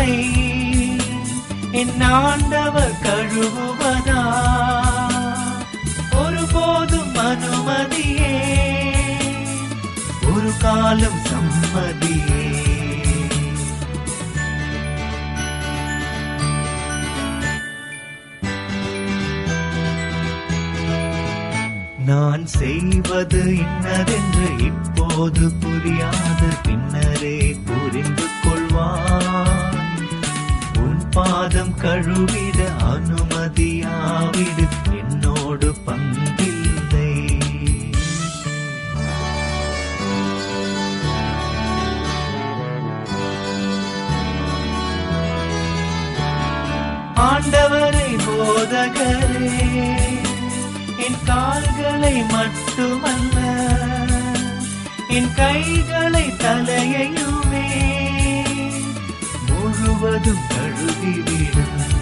என்னை என் ஆண்டவர் கழுவுவதா? ஒருபோதும் அனுமதியே, ஒரு காலம் சம்மதியே. நான் செய்வது இன்னதென்று இப்போது புரியாத பின்னரே புரிந்து கொள்வான். உன் பாதம் கழுவிட அனுமதியாவிடு, என்னோடு பங்கில்லை. ஆண்டவரை போதகரே, என் கால்களை மட்டுமல்ல என் கைகளை தலையையுமே முழுவதும் கழுவிவிடும்.